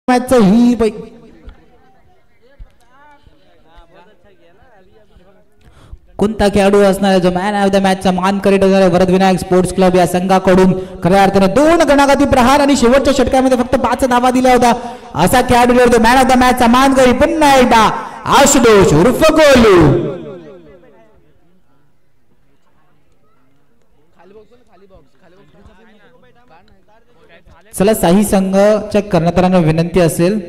मॅचचं ही कोणता खेळाडू असणार आहे जो मॅन ऑफ द मॅचचा मान करीत असणार आहे वरदविनायक स्पोर्ट्स क्लब या संघाकडून खऱ्या अर्थाने 2 गणागती प्रहार आणि शेवटच्या षटकामध्ये फक्त 5 धावा दिल्या होत्या असा खेळाडू जो मॅन ऑफ द मॅचचा मान करी पुन्हा एकदा आशुतोष उर्फ गोलू. चला साही संघ चेक करण्यात विनंती असेल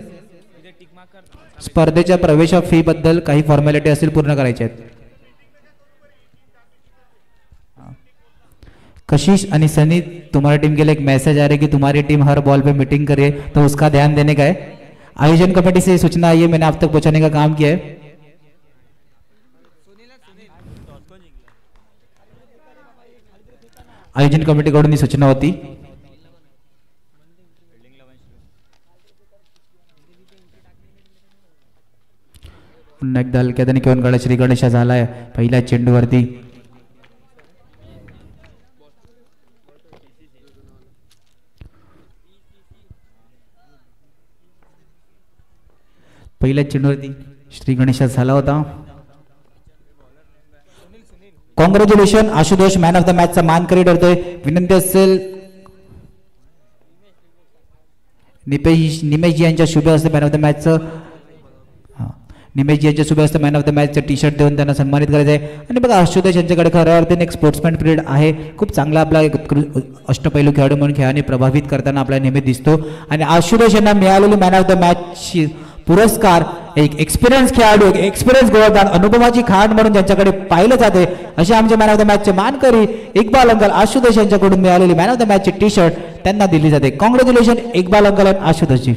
स्पर्धेच्या प्रवेशा फी बद्दल काही फॉर्मॅलिटी असेल पूर्ण करायचे आहेत. कशिश आणि सनी तुम्हारी टीम के लिए एक मैसेज आ रहा है कि तुम्हारी टीम हर बॉल पे मीटिंग करे तो उसका ध्यान देने का है. आयोजन कमेटी से सूचना आई है मैंने आप तक पहुंचाने का काम किया है. आयोजन कमिटी कडून ही सूचना होती. पुन्हा एकदा हलक्यात आणि किंवा गणेश श्री गणेशा झालाय पहिल्या चेंडूवरती. पहिल्या चेंडूवरती श्री गणेशा झाला होता. Congratulation Ashutosh man of the मॅचचा मानकरी ठरतोय. विनंती असेल निमेश यांच्या शुभ हस्ते मॅन ऑफ द मॅचचं निमेश यांच्या शुभ हस्ते मॅन ऑफ द मॅचचं टी शर्ट देऊन त्यांना सन्मानित करायचं आहे. आणि बघा आशुतोष यांच्याकडे खऱ्या अर्थाने एक स्पोर्ट्समॅन पिरियड आहे. खूप चांगला आपला एक अष्टपैलू खेळाडू म्हणून खेळाने प्रभावित करताना आपल्याला नेहमी दिसतो. आणि आशुतोष यांना मिळालेली मॅन ऑफ द मॅच पुरस्कार एक एक्सपिरियन्स खेळाडू एक एक्सपिरियन्स गोलंदाज अनुभवाची खाण म्हणून ज्यांच्याकडे पाहिलं जाते असे आमचे मॅन ऑफ द मॅचचे मानकरी इक्बाल अंकल आशुतोष यांच्याकडून मिळालेली मॅन ऑफ द मॅचची टी शर्ट त्यांना दिली जाते. कॉंग्रॅच्युलेशन इक्बाल अंकल आणि आशुतोषजी.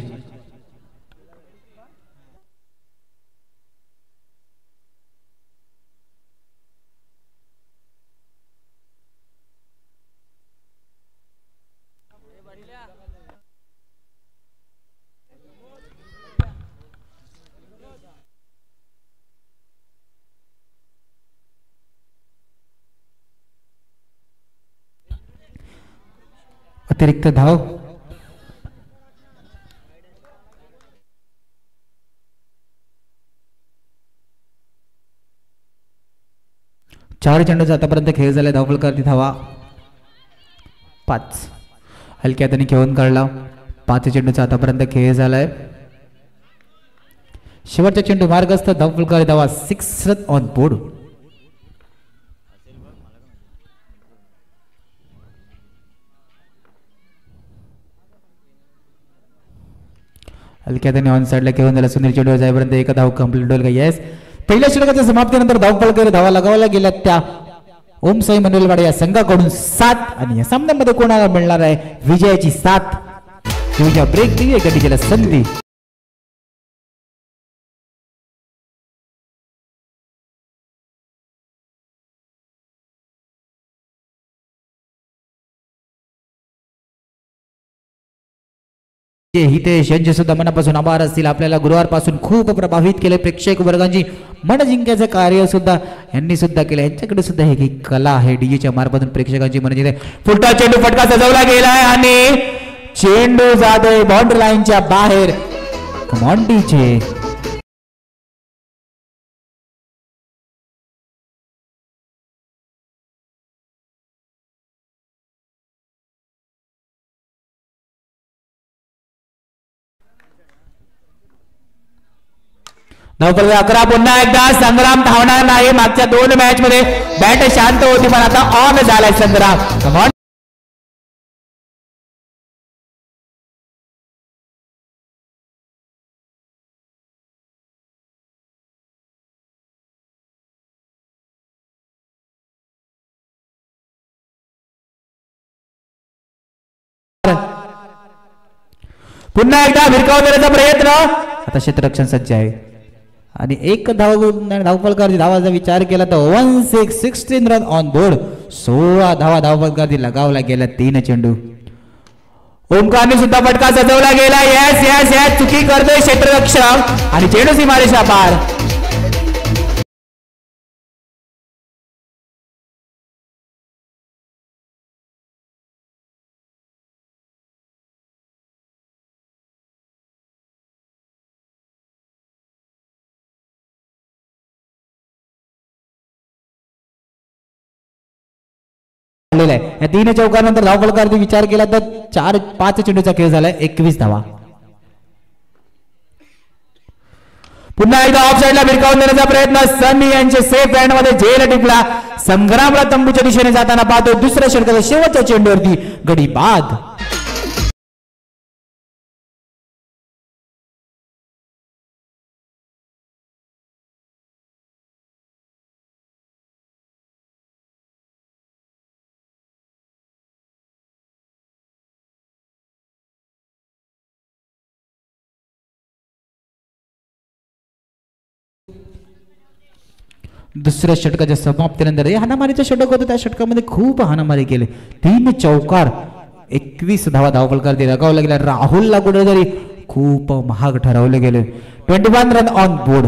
अतिरिक्त धाव चार चेंडूचा आतापर्यंत खेळ झाला. धावफलकावरती धावा 5 हलक्यात आणि खेळून काढला. 5 चेंडूचा आतापर्यंत खेळ झालाय. शेवटचा चेंडू मार्गस्थ धावफलकावरती धावा 6 रन ऑन बोर्ड. हलक्यात आणि ऑन साइडला खेळून झाला. सुनील चेंडूवर जाईपर्यंत एक धाव कंप्लीट होईल का? येस. पहिल्या षटकाच्या समाप्तीनंतर धावफलकावर धावा लगावल्या गेल्या त्या ओम साई मनोलवाडे या संघाकडून 7 आणि या सामन्यामध्ये कोणाला मिळणार आहे विजयाची 7. ब्रेक दिली गटीला संधी. हितेश यांचे सुद्धा मनापासून आभार असतील. आपल्याला गुरुवारपासून खूप प्रभावित केले प्रेक्षक वर्गांची मन जिंकायचं कार्य सुद्धा यांनी सुद्धा केलं. यांच्याकडे सुद्धा ही कला आहे डीजेच्या मार्फतून प्रेक्षकांची मन जिंकते. फुलटा चेंडू फटका सजवला गेलाय आणि चेंडू जातोय बाउंड्री लाईनच्या बाहेर. Come on DJ. धावफलक 11. पुन्हा एकदा संग्राम धावणार नाही. मागच्या 2 मॅच मध्ये बॅट शांत होती पण आता ऑन झालाय संग्राम. कमॉन. पुन्हा एकदा भिरकाव करण्याचा प्रयत्न. आता क्षेत्ररक्षण सज्ज आहे आणि एक धावफलकावरती धावाचा विचार केला तर 16 रन ऑन बोर्ड. 16 धावा धावफलकावरती लगावला गेल्या 3 चेंडू. ओमकारने सुद्धा फटका सजवला गेला. यस यस यस चुकी करतोय क्षेत्ररक्षक आणि चेंडू सीमारेषा पार. धावलेला आहे. या 3 चौकानंतर धावफलकावरती विचार केला तर 4-5 चेंडूचा खेळ झालाय. 21 धावा. पुन्हा एकदा ऑफ साइडला भिरकावून देण्याचा प्रयत्न. सन्नी यांचे सेफ हँड मध्ये झेल टिपला. संग्रामला तंबूच्या दिशेने जाताना पाहतो. दुसऱ्या षटकाच्या शेवटच्या चेंडूवरती गडी बाद. दुसऱ्या षटकाच्या समाप्तीनंतर हाणामारीचं षटक होतं. त्या षटकामध्ये खूप हाणामारी केले. 3 चौकार 21 धावा धावफलकावरती लगावला गेला. राहुलला कुठेतरी खूप महाग ठरवले गेले. 21 रन ऑन बोर्ड.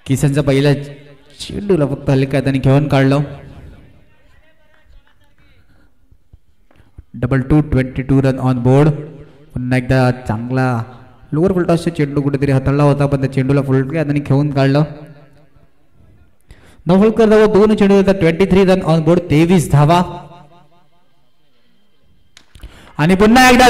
किसनचा पहिला चेंडूला फक्त हलक्या हाताने घेऊन काढलं. 2-2 22 रन ऑन बोर्ड. पुन्हा एकदा चांगला लोअर फुलटॉसचा चेंडू कुठेतरी हाताळला होता पण त्या चेंडूला फुलक्या हाताने खेळून काढलं. धावफलकर धावा 2 चेंडू होता. 23 रन ऑन बोर्ड. 23 धावा. आणि पुन्हा एकदा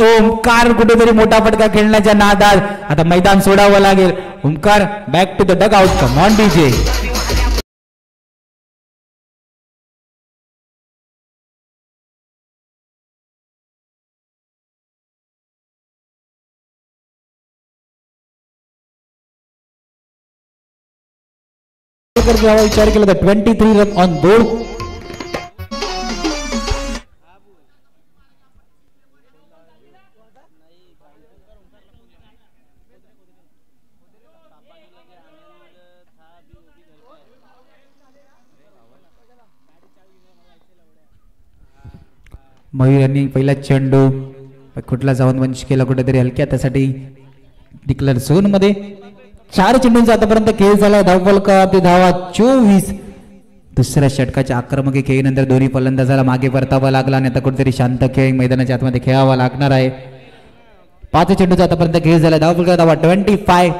ओमकार कुठेतरी मोठा फटका खेळण्याच्या नादात आता मैदान सोडावं लागेल. Omkar back to the dugout. Come on DJ. विचार केला तर 23 रन ऑन बोर्ड. मयूर यांनी पहिला चेंडू कुठला जाऊन वंश केला कुठेतरी हलक्या त्यासाठी डिक्लेअर झोन मध्ये. 4 चेंडूंचा आतापर्यंत खेळ झाला. धावफलकावरती धावा 24. दुसऱ्या षटकाच्या आक्रमक खेळीनंतर दोन्ही फलंदाजाला मागे परतावा लागला आणि आता कुठेतरी शांत खेळ मैदानाच्या आतमध्ये खेळावा लागणार आहे. 5 चेंडूचा आतापर्यंत खेळ झाला. धावफलकावर धावा 25.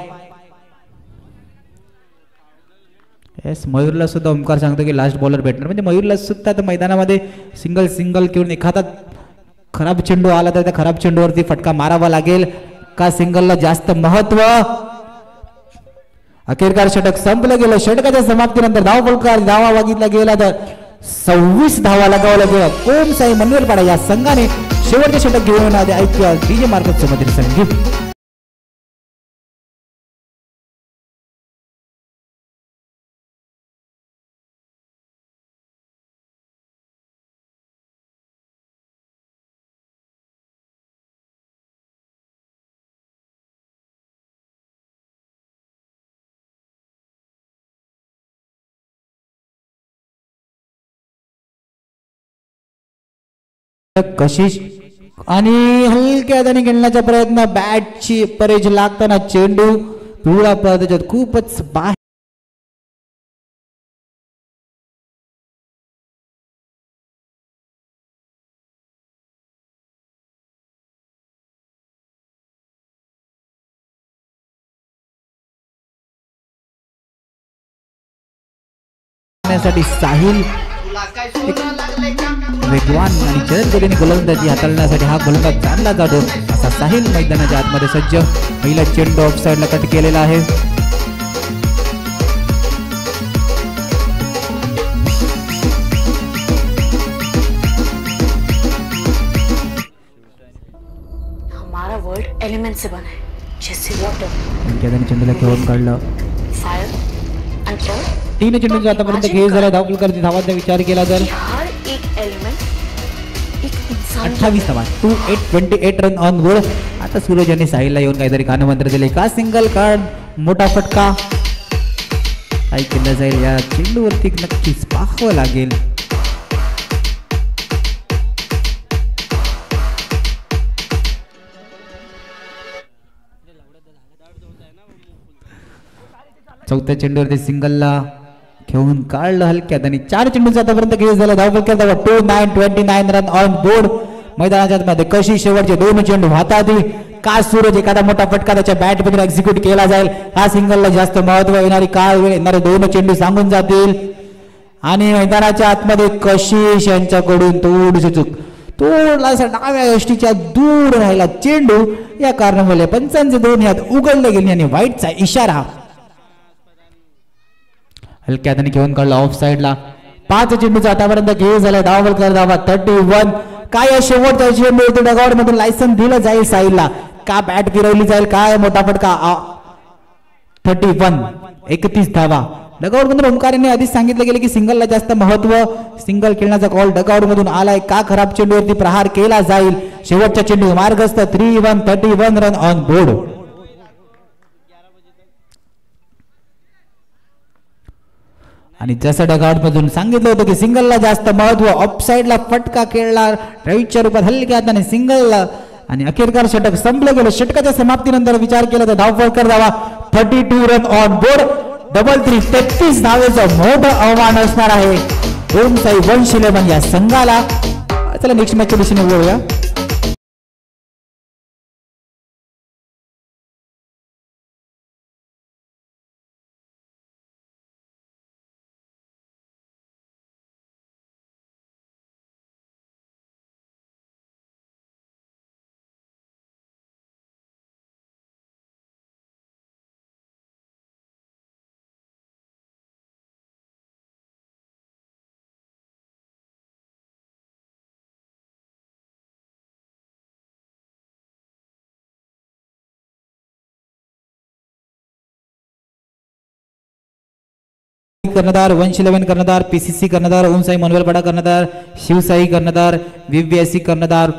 येस मयूरला सुद्धा ओमकार सांगतो की लास्ट बॉलर भेटणार म्हणजे मयूरला सुद्धा तर मैदानामध्ये सिंगल घेऊन एखादा खराब चेंडू आला तर त्या खराब चेंडूवरती फटका मारावा लागेल का सिंगलला जास्त महत्व. अखेरकार षटक संपलं गेलं. षटकाच्या समाप्तीनंतर धावफलकावर धावा बघितला गेला तर 26 धावा लगावला गेला. ओम साई मनवेलपाडा या संघाने शेवटचे षटक घेऊन आले. ऐकूया डीजे मार्फत समोर संगीत. कशिश आणि हलक्या हाताने खेळण्याचा प्रयत्न. बॅटची परेज लागताना चेंडू पिवळा पडद्याच्यात खूपच बाहेर साहिल वेगवान आणि जलद गतीने गोलंदाजी हाताळण्यासाठी हा गोलंदाज चांगला जातो असा साहिल मैदानाच्या आतमध्ये सज्ज. पहिला चेंडू ऑफ साइडला कट केलेला आहे. हमारा वर्ल्ड एलिमेंट से बना है जैसे वाटर. चेंडूला खेळून काढलं. Fire and air. 3 चेंडूंचा आतापर्यंत खेळ झाला. धावफलकावरती धावांचा विचार केला तर 28 धावा. 28 रन ऑन बोर्ड. आता सूरज यांनी साहिलला येऊन काहीतरी कानमंत्र दिले का सिंगल कार्ड मोठा फटका काय केलं जाईल या चेंडूवरती नक्कीच पाहावं लागेल. चौथ्या चेंडूवरती सिंगलला घेऊन काढलं हलक्यात आणि 4 चेंडूंचा आतापर्यंत खेळ झाला. धावफलकावर 29 रन ऑन बोर्ड. मैदानाच्या मध्ये कशी शेवटचे 2 चेंडू हातात का सूरज एखादा मोठा फटका त्याच्या बॅट मधून एक्झिक्यूट केला जाईल, का सिंगलला जास्त महत्व येणारी काय वेळ येणारे दोन चेंडू सांगून जातील. आणि मैदानाच्या आतमध्ये कशिश यांच्याकडून थोडासा डाव्या यष्टीच्या दूर राहिला चेंडू, या कारणामुळे पंचांचे दोन हात उघडले गेले आणि वाईटचा इशारा. हलक्या हाताने घेऊन काढला ऑफ साइडला. 5 चेंडूचा आतापर्यंत खेळ झाला. धावा कर धावा 31. काय शेवटचा चेंडू डगआउट मधून लायसन दिलं जाईल साईडला, का बॅट फिरवली जाईल, काय मोठा फटका. 31 31 धावा. डगआउट मधून ओंकार यांनी आधीच सांगितलं गेलं की सिंगलला जास्त महत्व, सिंगल खेळण्याचा कॉल डगआउट मधून आलाय, का खराब चेंडूवरती प्रहार केला जाईल. शेवटचा चेंडू मार्गस्थ 31 रन ऑन बोर्ड. आणि जसं डगआउट मधून सांगितलं होतं की सिंगलला जास्त महत्व, ऑफ साइडला फटका खेळला राईटच्या रूपात हलक्या हाताने सिंगलला, आणि अखेरकार षटक संपलं गेलं. षटकाच्या समाप्तीनंतर विचार केला तर धाव फलकर धावा 32 रन ऑन बोर्ड. 33 धावेचं मोठं आव्हान असणार आहे ओम साई वंश इलेव्हन या संघाला. चला नेक्स्ट मॅचच्या दिशेने वळूया. कर्णधार वंश इलेव्हन कर्णधार, पीसीसी कर्णधार ओम साई मनवेलपाडा कर्णधार, शिवसाई कर्णधार, व्हीव्हीएससी कर्णधार.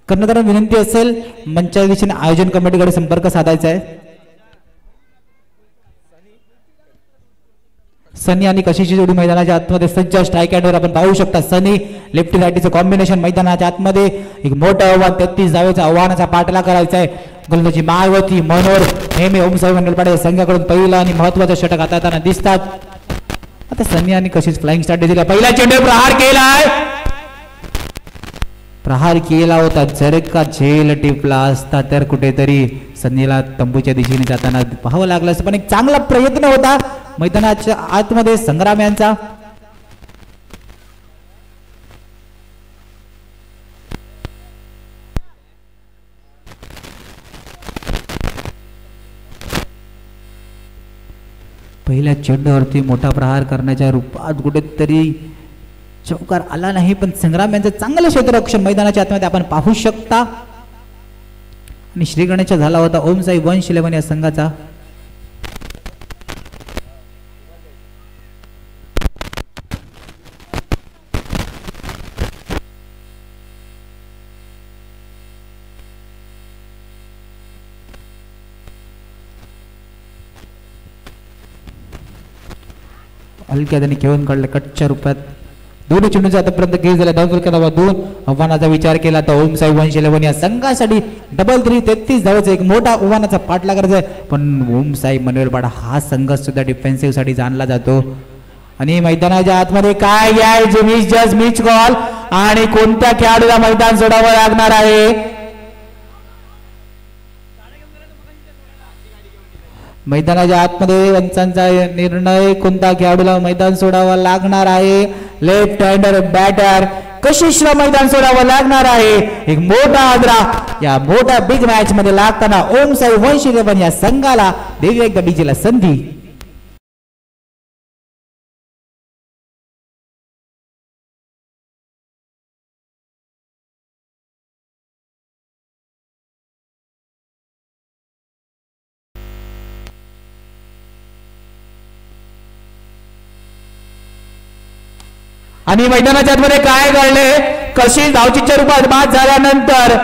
कर्णधारांना विनंती असेल मंचाच्या दिशेने आयोजन कमिटीकडे संपर्क साधायचा आहे. सनी आणि कशिशची जोडी मैदानाच्या आतमध्ये सज्ज. स्ट्राईक हँडवर आपण पाहू शकता सनी लेफ्टी राईटीचं कॉम्बिनेशन मैदानाच्या आतमध्ये. एक मोठं आव्हान 33 धावेच्या आव्हानाचा पाठला करायचा आहे. गोलंदाजी मायावती मनोहर नेहमी ओम साई मंडलपाडे संघाकडून पहिला आणि महत्वाचं षटक हाताळताना दिसतात. आता सनी आणि कशिश फ्लाइंग स्टार्ट दिला. पहिला चेंडू प्रहार केलाय, प्रहार केला होता. जर का झेल टिपला असता तर कुठेतरी सनीला तंबूच्या दिशेने जाताना पाहावं लागलं असं, पण एक चांगला प्रयत्न होता मैदानाच्या आतमध्ये संग्राम यांचा. पहिल्या चेंडूवरती मोठा प्रहार करण्याच्या रूपात कुठेतरी चौकार आला नाही, पण संग्राम यांचं चांगलं क्षेत्ररक्षण मैदानाच्या आतमध्ये आपण पाहू शकता. आणि श्री गणेश झाला होता ओम साई वंश इलेव्हन या संघाचा. हलक्या त्याने घेऊन काढले कटच्या रूपात. दोन्ही चेंडूचा आतापर्यंत खेळ झाला. धावा 2. आव्हानाचा विचार केला तर ओम साई वंश इलेव्हन या संघासाठी 33 धावेचा एक मोठा आव्हानाचा पाठला करायचा आहे. पण ओम साई मनवेलपाडा हा संघ सुद्धा डिफेन्सिव्ह साठी जाणला जातो. आणि मैदानाच्या आतमध्ये काय घ्यायचे मिस कॉल, आणि कोणत्या खेळाडूला मैदान सोडावं लागणार आहे. मैदानाच्या आतमध्ये पंचांचा निर्णय, कोणता खेळाडूला मैदान सोडावं लागणार आहे. लेफ्ट हँडर बॅटर कशिशला मैदान सोडावं लागणार आहे. एक मोठा आदरा या मोठ्या बिग मॅच मध्ये लागताना ओम साई वंश इलेव्हन या संघाला देवी एकदा डीजेला संधी. आणि मैदानाच्या आतमध्ये काय घडले, कशी धावचीच्या रूपात बाद झाल्यानंतर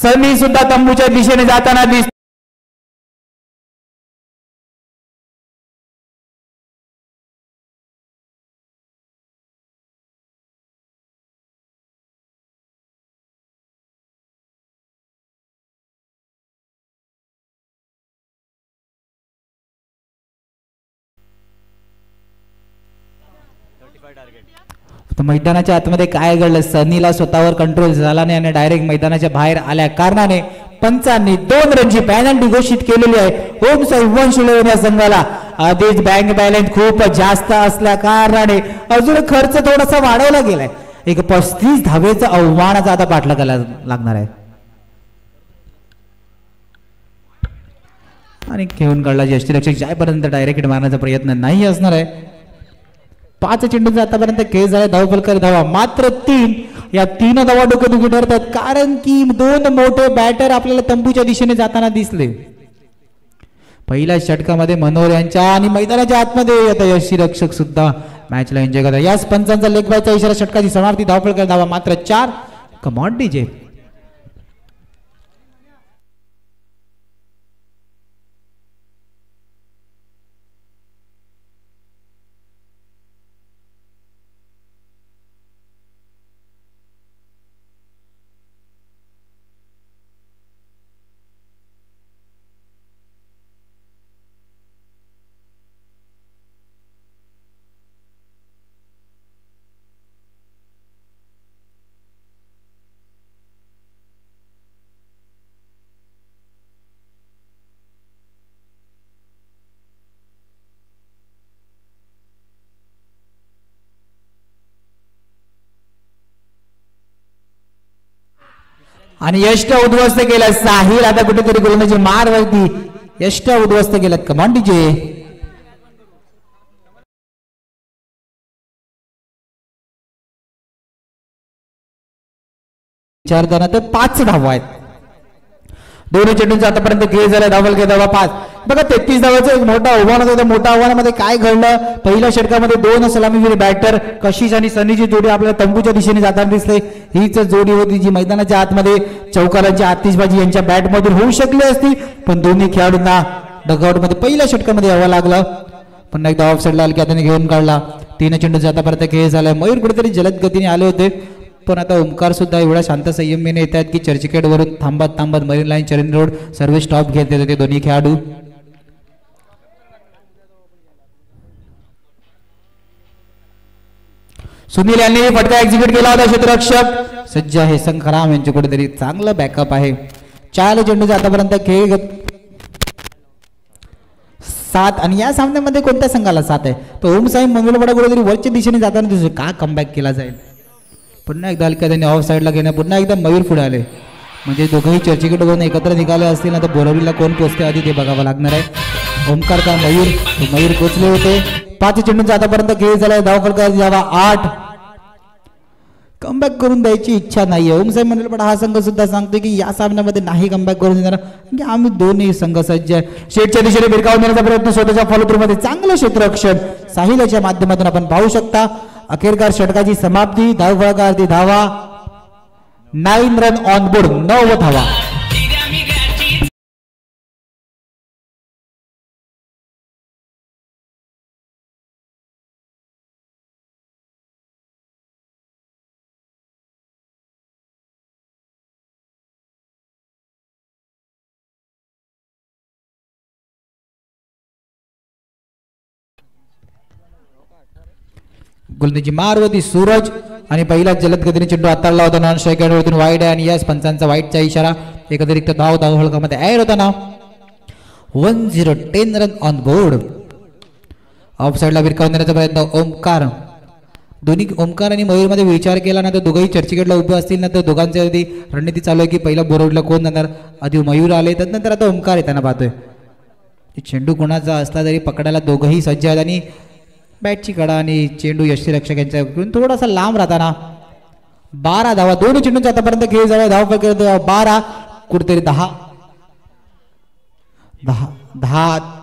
सनी सुद्धा तंबूच्या दिशेने जाताना दिसतो. मैदानाच्या आतमध्ये काय घडलं, सनीला स्वतःवर कंट्रोल झाला नाही आणि डायरेक्ट मैदानाच्या बाहेर आल्या कारणाने पंचांनी 2 रनची पॅनल्टी घोषित केलेली आहे ओम साई वंश इलेव्हन या संघाला. आधीच बँक बॅलन्स खूप जास्त असल्या कारणाने अजून खर्च थोडासा वाढवला गेलाय. एक 35 धावेचा आव्हानाचा आता पाठला करायला लागणार आहे. आणि घेऊन काढला यष्टीरक्षक जायपर्यंत डायरेक्ट हिट मारण्याचा प्रयत्न नाही असणार आहे. 5 चेंडूंचा आतापर्यंत खेळ झाला. धावफलक धावा मात्र 3. या 3 धावा डोकेदुखी ठरतात कारण की 2 मोठे बॅटर आपल्याला तंबूच्या दिशेने जाताना दिसले. पहिल्या षटकामध्ये मनोहर यांच्या आणि मैदानाच्या आतमध्ये आता यष्टीरक्षक सुद्धा मॅचला एन्जॉय करतात. याच पंचांचा लेग बायचा इशारा. षटकाची समाप्ती. धावफलक धावा मात्र 4. कम ऑन डीजे. आणि यष्ट उद्ध्वस्त केलं साहिल. आता कुठेतरी गोलंदाजी मारवरती यष्ट उद्ध्वस्त केलं. Command DJ. विचारताना तर 5 धावा आहेत. 2 चेंडूंचा आतापर्यंत खेळ झाला. धावफलक धावा 5. बघा 33 धावाचं एक मोठा आव्हान होतं. मोठ्या आव्हानामध्ये काय घडलं. पहिल्या षटकामध्ये 2 सलामीवीर बॅटर कशिश आणि सनीची जोडी आपल्याला तंबूच्या दिशेने जाताना दिसते. हीच जोडी होती जी मैदानाच्या आतमध्ये चौकारांची आतिषबाजी यांच्या बॅटमधून होऊ शकली असती पण दोन्ही खेळाडूंना डगआउटमध्ये पहिल्या षटकामध्ये यावं लागलं. पुन्हा एकदा ऑफ साईडला हलक्या हाताने घेऊन काढला. 3 चेंडूंचा आतापर्यंत खेळ झालाय. मयूर कुठेतरी जलद गतीने आले होते पण आता ओमकार सुद्धा एवढा शांत संयमीने येत आहेत की चर्चगेट वरून थांबत मरीन लाईन चरण रोड सर्व स्टॉप घेत होते दोन्ही खेळाडू. सुनील यांनी फटका एक्झिक्यूट केला होता. क्षेत्ररक्षक सज्ज आहे. संखराम यांचे कुठेतरी चांगलं बॅकअप आहे. 4 चेंडूचा आतापर्यंत खेळ 7 आणि या सामन्यामध्ये कोणत्या संघाला 7 आहे तो ओम साई मंगलवाडा कुठेतरी वरच्या दिशेने जाताना दिसतो. का कमबॅक केला जाईल. पुन्हा एकदा हलक्या त्यांनी ऑफ साईडला घेण्या. पुन्हा एकदा मयूर पुढे आले म्हणजे दोघंही चर्चगेट वरून एकत्र निघाले असतील ना तर बोरवलीला कोण पोचते आधी ते बघावं लागणार आहे. ओमकार का मयूर पोचले होते. 5 चेंडूंचा आतापर्यंत खेळ झाला. धावफलक धावा 8. कमबॅक करून द्यायची इच्छा नाहीये. ओम साई मंडलपाडा हा संघ सुद्धा सांगतोय की या सामन्यामध्ये नाही कमबॅक करून देणार की आम्ही दोन्ही संघ सज्ज आहे. शेटच्या दिशेने भिरकावून देण्याचा प्रयत्न स्वतःच्या फॉलोथ्रूमध्ये चांगलं क्षेत्ररक्षण साहिलाच्या माध्यमातून आपण पाहू शकता. अखेरकार षटकाची समाप्ती. धावफलकावरती धावा 9 रन ऑन बोर्ड. 9 धावा. गोलंदाजी मारवती सूरज आणि पहिला जलद गतीने चेंडू हाताळला होता. नॉन स्ट्राईक वरतून वाईड आहे आणि याच पंचांचा वाईटचा इशारा. एक अतिरिक्त धावफलकामध्ये ऍड होताना 1-0. 10 रन ऑन बोर्ड. ऑफ साईडला विरकावून देण्याचा प्रयत्न ओमकार. दोन्ही ओमकार आणि मयूर मध्ये विचार केला ना तर दोघंही चर्चगेटला उभे असतील ना तर दोघांची आधी रणनीती चालू आहे की पहिला बोरवलीला कोण जाणार. आधी मयूर आले त्यानंतर आता ओमकार येताना पाहतोय. चेंडू कोणाचा असला तरी पकडायला दोघंही सज्ज आहेत आणि बॅटची कडा आणि चेंडू यष्टीरक्षक यांच्याकडून थोडासा लांब राहताना 12 धावा. 2 चेंडूंचा आतापर्यंत खेळ झाला. धावफलक 12. कुठेतरी 10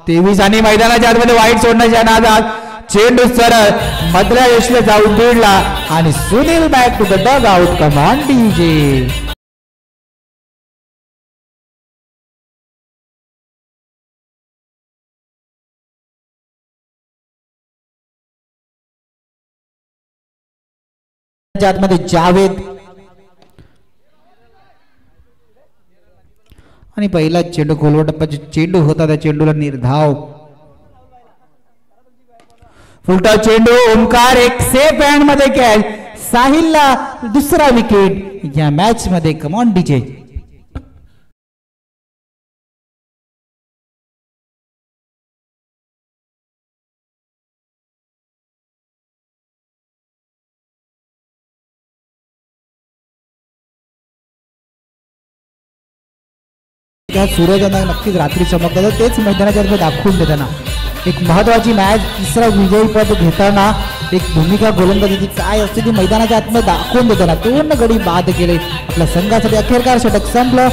23 आणि मैदानाच्या आतमध्ये वाईट सोडण्याच्या नादात चेंडू सरळ मधल्या यशला जाऊन भिडला आणि Sunil back to the dugout. Come on DJ. आतमध्ये जावेद आणि पहिला चेंडू खोलवा टप्प्याचा चेंडू होता. त्या चेंडूला निर्धाव. फुलटा चेंडू. ओमकार एक सेफ हँड मध्ये कॅच. साहिलला दुसरा विकेट या मॅच मध्ये. Come on DJ. त्या सूर्यजना नक्कीच रात्री चमकतात, तेच मैदानाच्या आतमध्ये दाखवून देताना एक महत्त्वाची मॅच, तिसरा विजयीपद घेताना एक भूमिका गोलंदाजीची काय असते ती मैदानाच्या आतमध्ये दाखवून देताना 2 गडी बाद केले आपल्या संघासाठी. अखेरकार षटक संपलं.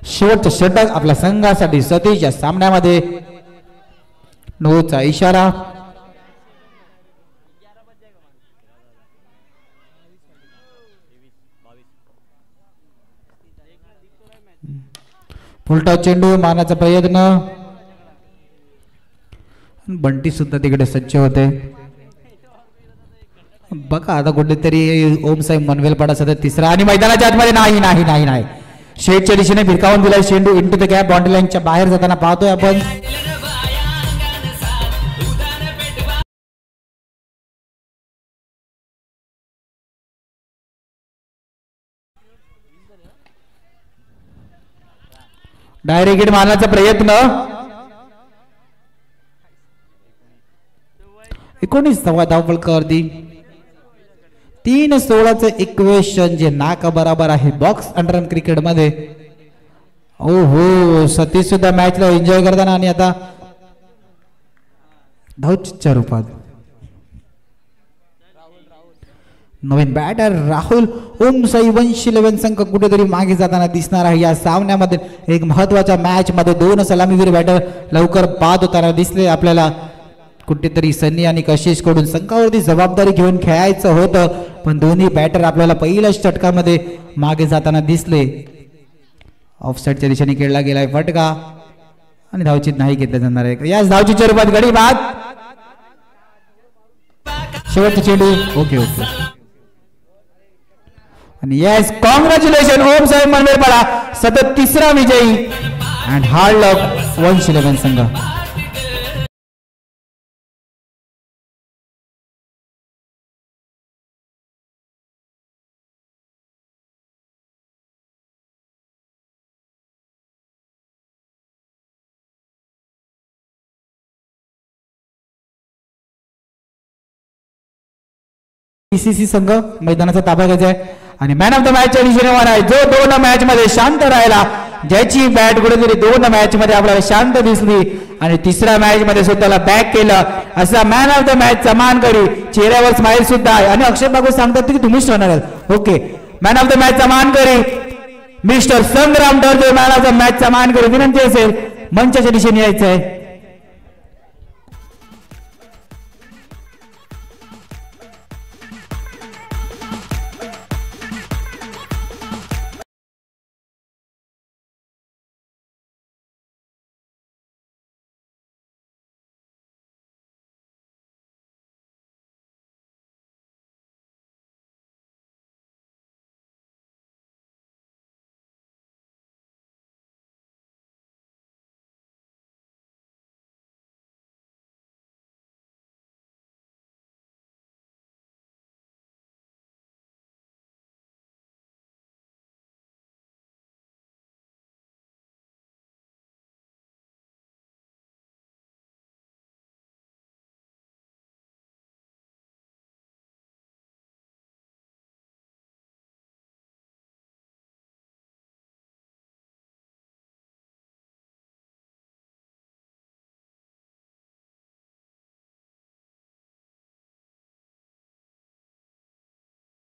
शेवटचं षटक आपल्या संघासाठी. सतीशच्या सामन्यामध्ये नोचा इशारा. फुलटॉस चेंडू मारण्याचा प्रयत्न. बंटी सुद्धा तिकडे सज्ज होते. बघा आता कुठेतरी ओम साई मनवेलपाडा सतत तिसरा आणि मैदानाच्या आतमध्ये नाही नाही नाही नाही शेटच्या दिशेने भिरकावून दिलाय चेंडू. इंटू द गॅप बाउंड्री लाईनच्या बाहेर जाताना पाहतोय आपण. डायरेक्ट हिट मारण्याचा प्रयत्न. 19 धावफलकावरती 3-16चं इक्वेशन जे नाका बराबर आहे बॉक्स अंडरआर्म क्रिकेट मध्ये. ओ हो सतीश सुद्धा मॅचला एन्जॉय करताना आणि आता धावच्या रूपात नवीन बॅटर राहुल. ओम साई वंश 11 संघ कुठेतरी मागे जाताना दिसणार आहे या सामन्यामध्ये. एक महत्वाच्या मॅच मध्ये 2 सलामीवीर बॅटर लवकर बाद होताना दिसले आपल्याला. कुठेतरी सन्नी आणि कशिश कडून संघावरती जबाबदारी घेऊन खेळायचं होतं, पण दोन्ही बॅटर आपल्याला पहिल्याच षटकामध्ये मागे जाताना दिसले. ऑफसाईडच्या दिशेने खेळला गेलाय फटका आणि धावचित नाही घेतलं जाणार आहे. याच धावचीच्या रूपात गडी बाद. शेवटचा चेंडू. ओके ओके आणि येस कॉंग्रॅच्युलेशन ओम साई मनवेलपाडा सतत तिसरा विजयी अँड हार्ड लक वंश 11 संघ. PCC संघ मैदानाचा ताबा घ्यायचा आहे आणि मॅन ऑफ द मॅचच्या दिशेने वर आहे जो 2 मॅच मध्ये शांत राहिला, ज्याची बॅट कुठेतरी 2 मॅच मध्ये आपल्याला शांत दिसली आणि तिसऱ्या मॅच मध्ये स्वतःला बॅक केलं असा मॅन ऑफ द मॅचचा मानकरी. चेहऱ्यावर स्माइल सुद्धा आहे आणि अक्षय बागू सांगतात की तुम्हीच राहणार आहात. ओके मॅन ऑफ द मॅचचा मानकरी मिस्टर संग्राम डरदे मॅन ऑफ द मॅचचा मानकरी. विनंती असेल मंचाच्या दिशेने यायचं आहे.